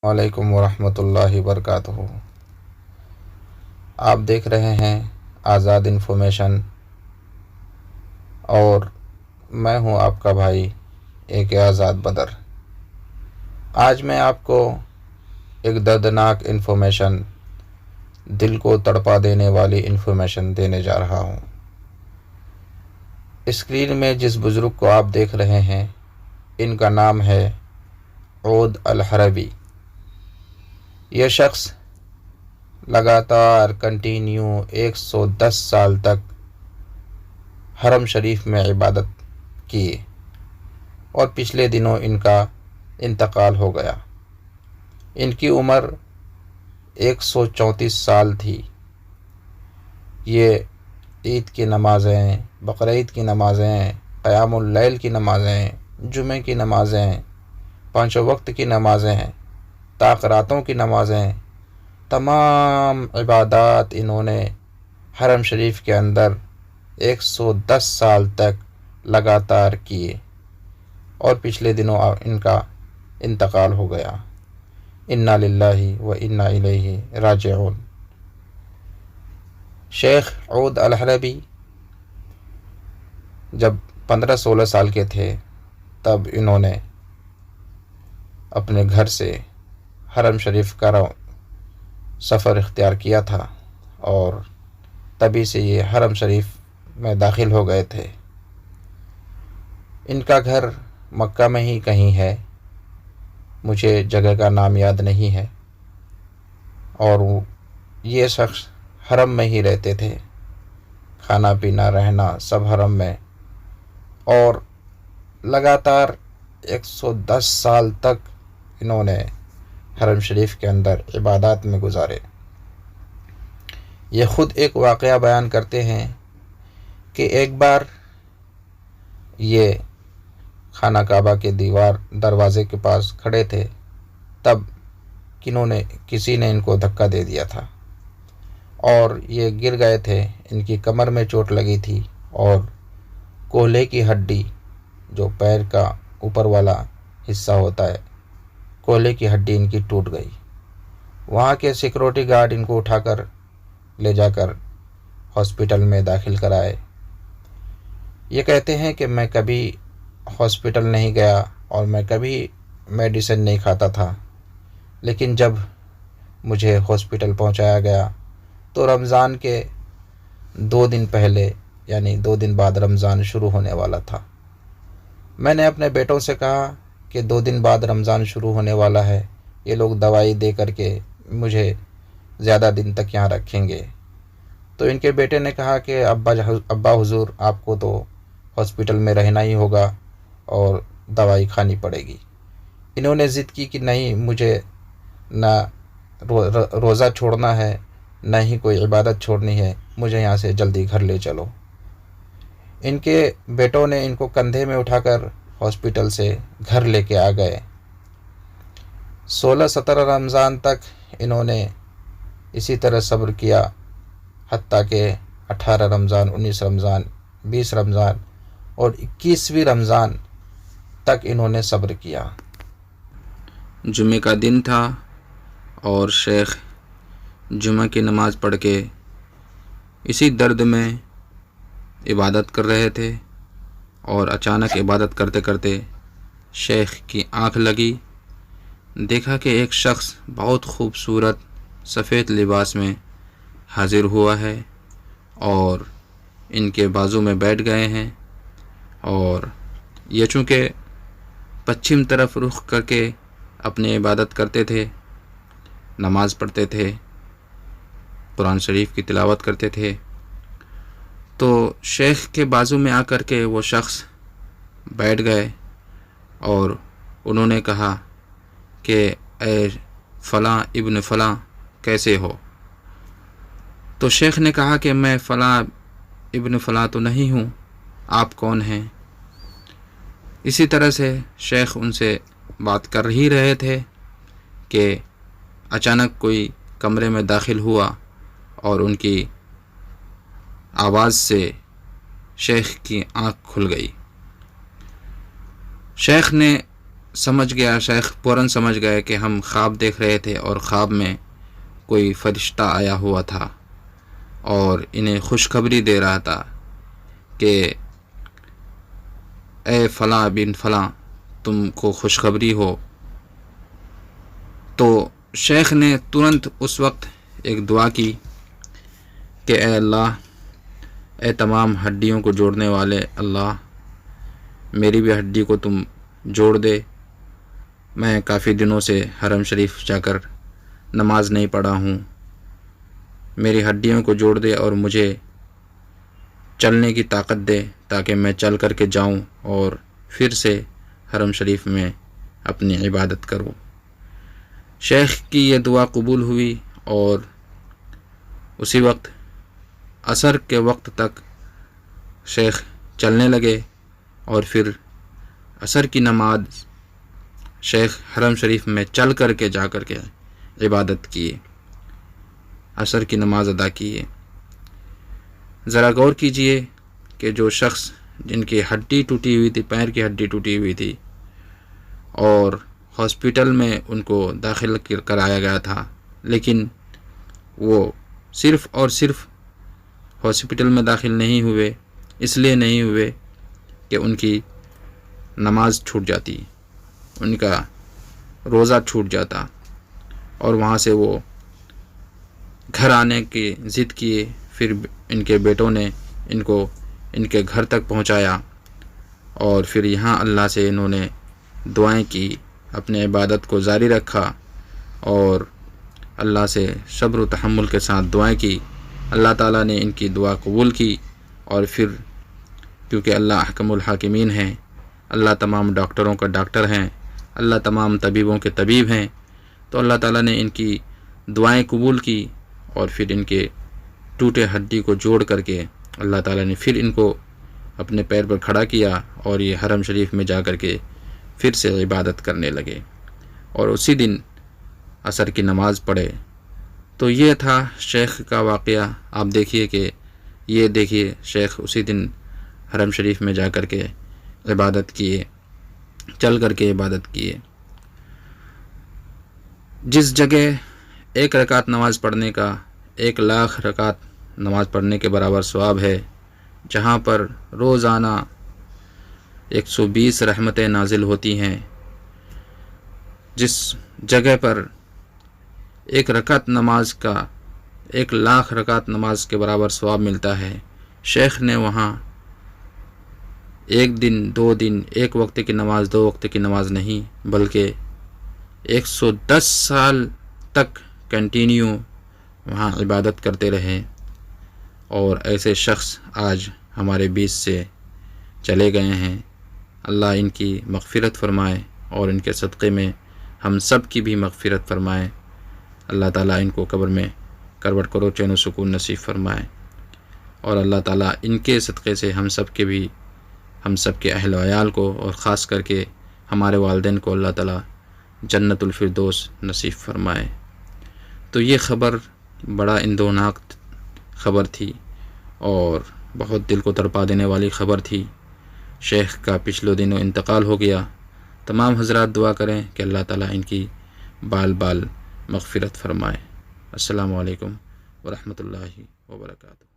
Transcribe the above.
वालेकुम वरहमतुल्लाहि वबरकातुहू। आप देख रहे हैं आज़ाद इन्फॉर्मेशन और मैं हूं आपका भाई AK आज़ाद बदर। आज मैं आपको एक दर्दनाक इन्फॉर्मेशन, दिल को तड़पा देने वाली इन्फॉर्मेशन देने जा रहा हूं। स्क्रीन में जिस बुज़ुर्ग को आप देख रहे हैं, इनका नाम है औद अल-हरबी। यह शख्स लगातार कंटिन्यू 110 साल तक हरम शरीफ में इबादत किए और पिछले दिनों इनका इंतकाल हो गया। इनकी उम्र 134 साल थी। ये ईद की नमाज़ें, बकरीद की नमाज़ें, क़यामुल लैल की नमाज़ें, जुमे की नमाज़ें, पाँचों वक्त की नमाज़ें, ताक़रातों की नमाज़ें, तमाम इबादात इन्होंने हरम शरीफ के अंदर 110 साल तक लगातार किए और पिछले दिनों इनका इंतकाल हो गया। इन्ना लिल्लाहि व इन्ना इलैहि राजिऊन। शेख औद अल-हरबी जब 15-16 साल के थे, तब इन्होंने अपने घर से हरम शरीफ का सफ़र इख्तियार किया था और तभी से ये हरम शरीफ में दाखिल हो गए थे। इनका घर मक्का में ही कहीं है, मुझे जगह का नाम याद नहीं है, और ये शख्स हरम में ही रहते थे। खाना पीना रहना सब हरम में, और लगातार 110 साल तक इन्होंने हरम शरीफ के अंदर इबादत में गुजारे। ये ख़ुद एक वाक़या बयान करते हैं कि एक बार ये खाना काबा के दरवाज़े के पास खड़े थे, तब किसी ने इनको धक्का दे दिया था और ये गिर गए थे। इनकी कमर में चोट लगी थी और कोहले की हड्डी, जो पैर का ऊपर वाला हिस्सा होता है, कोहले की हड्डी इनकी टूट गई। वहाँ के सिक्योरिटी गार्ड इनको उठाकर ले जाकर हॉस्पिटल में दाखिल कराए। ये कहते हैं कि मैं कभी हॉस्पिटल नहीं गया और मैं कभी मेडिसिन नहीं खाता था, लेकिन जब मुझे हॉस्पिटल पहुंचाया गया तो रमज़ान के 2 दिन पहले, यानी 2 दिन बाद रमज़ान शुरू होने वाला था। मैंने अपने बेटों से कहा कि 2 दिन बाद रमज़ान शुरू होने वाला है, ये लोग दवाई दे करके मुझे ज़्यादा दिन तक यहाँ रखेंगे। तो इनके बेटे ने कहा कि अब्बा हुजूर, आपको तो हॉस्पिटल में रहना ही होगा और दवाई खानी पड़ेगी। इन्होंने ज़िद की कि नहीं, मुझे ना रोज़ा छोड़ना है, न ही कोई इबादत छोड़नी है, मुझे यहाँ से जल्दी घर ले चलो। इनके बेटों ने इनको कंधे में उठाकर हॉस्पिटल से घर लेके आ गए। 16-17 रमज़ान तक इन्होंने इसी तरह सब्र किया, हत्ता के 18 रमज़ान, 19 रमज़ान, 20 रमज़ान और 21वीं रमज़ान तक इन्होंने सब्र किया। जुमे का दिन था और शेख जुमा की नमाज़ पढ़ के इसी दर्द में इबादत कर रहे थे और अचानक इबादत करते करते शेख की आँख लगी। देखा कि एक शख्स बहुत खूबसूरत सफ़ेद लिबास में हाज़िर हुआ है और इनके बाजू में बैठ गए हैं, और ये चूँकि पश्चिम तरफ रुख करके अपनी इबादत करते थे, नमाज़ पढ़ते थे, कुरान शरीफ की तिलावत करते थे, तो शेख के बाजू में आकर के वो शख्स बैठ गए और उन्होंने कहा कि ए फ़लाँ इब्न फ़लाँ, कैसे हो? तो शेख ने कहा कि मैं फ़लाँ इब्न फ़लाँ तो नहीं हूँ, आप कौन हैं? इसी तरह से शेख उनसे बात कर ही रहे थे कि अचानक कोई कमरे में दाखिल हुआ और उनकी आवाज़ से शेख की आँख खुल गई। शेख ने سمجھ گیا، شیخ فوراً سمجھ گئے کہ ہم خواب دیکھ رہے تھے اور خواب میں کوئی فرشتہ آیا ہوا تھا اور انہیں خوشخبری دے رہا تھا کہ اے فلاں بن فلاں، تم کو خوشخبری ہو۔ تو شیخ نے ترنت اس وقت ایک دعا کی کہ اے اللہ، اے تمام ہڈیوں کو جوڑنے والے اللہ، میری بھی ہڈی کو تم جوڑ دے۔ میں کافی دنوں سے حرم شریف جا کر نماز نہیں پڑھا ہوں، میری ہڈیوں کو جوڑ دے اور مجھے چلنے کی طاقت دے تاکہ میں چل کر کے جاؤں اور پھر سے حرم شریف میں اپنی عبادت کروں۔ شیخ کی یہ دعا قبول ہوئی اور اسی وقت عصر کے وقت تک شیخ چلنے لگے، اور پھر عصر کی نماز شیخ حرم شریف میں چل کر کے جا کر کے عبادت کیے، عصر کی نماز ادا کیے۔ ذرا غور کیجئے کہ جو شخص جن کی ہڈی ٹوٹی ہوئی تھی، پیر کی ہڈی ٹوٹی ہوئی تھی، اور ہاسپٹل میں ان کو داخل کرایا گیا تھا، لیکن وہ صرف اور صرف ہاسپٹل میں داخل نہیں ہوئے، اس لیے نہیں ہوئے کہ ان کی نماز چھوٹ جاتی، ان کا روزہ چھوٹ جاتا، اور وہاں سے وہ گھر آنے کی ضد کیے۔ پھر ان کے بیٹوں نے ان کو ان کے گھر تک پہنچایا، اور پھر یہاں اللہ سے انہوں نے دعائیں کی، اپنے عبادت کو جاری رکھا، اور اللہ سے صبر و تحمل کے ساتھ دعائیں کی۔ اللہ تعالیٰ نے ان کی دعا قبول کی، اور پھر کیونکہ اللہ احکم الحاکمین ہیں، اللہ تمام ڈاکٹروں کا ڈاکٹر ہیں، اللہ تمام طبیبوں کے طبیب ہیں، تو اللہ تعالیٰ نے ان کی دعائیں قبول کی، اور پھر ان کے ٹوٹے ہڈی کو جوڑ کر کے اللہ تعالیٰ نے پھر ان کو اپنے پیر پر کھڑا کیا، اور یہ حرم شریف میں جا کر کے پھر سے عبادت کرنے لگے، اور اسی دن عصر کی نماز پڑھے۔ تو یہ تھا شیخ کا واقعہ۔ آپ دیکھیے کہ یہ دیکھیے شیخ اسی دن حرم شریف میں جا کر کے عبادت کیے، چل کر کے عبادت کیے۔ جس جگہ 1 رکعت نماز پڑھنے کا 1,00,000 رکعت نماز پڑھنے کے برابر ثواب ہے، جہاں پر روزانہ 120 رحمتیں نازل ہوتی ہیں، جس جگہ پر 1 رکعت نماز کا 1,00,000 رکعت نماز کے برابر ثواب ملتا ہے، شیخ نے وہاں 1 دن 2 دن 1 وقت کی نماز 2 وقت کی نماز نہیں، بلکہ 110 سال تک کنٹینیو وہاں عبادت کرتے رہے، اور ایسے شخص آج ہمارے بیچ سے چلے گئے ہیں۔ اللہ ان کی مغفرت فرمائے، اور ان کے صدقے میں ہم سب کی بھی مغفرت فرمائے۔ اللہ تعالیٰ ان کو قبر میں کروٹ کرو چین و سکون نصیب فرمائے، اور اللہ تعالیٰ ان کے صدقے سے ہم سب کے اہل و عیال کو، اور خاص کر کے ہمارے والدین کو اللہ تعالیٰ جنت الفردوس نصیب فرمائے۔ تو یہ خبر بڑا اندوناک خبر تھی، اور بہت دل کو تڑپا دینے والی خبر تھی۔ شیخ کا پچھلے دنوں انتقال ہو گیا۔ تمام حضرات دعا کریں کہ اللہ تعالیٰ ان کی بال بال مغفرت فرمائے۔ السلام علیکم ورحمۃ اللہ وبرکاتہ۔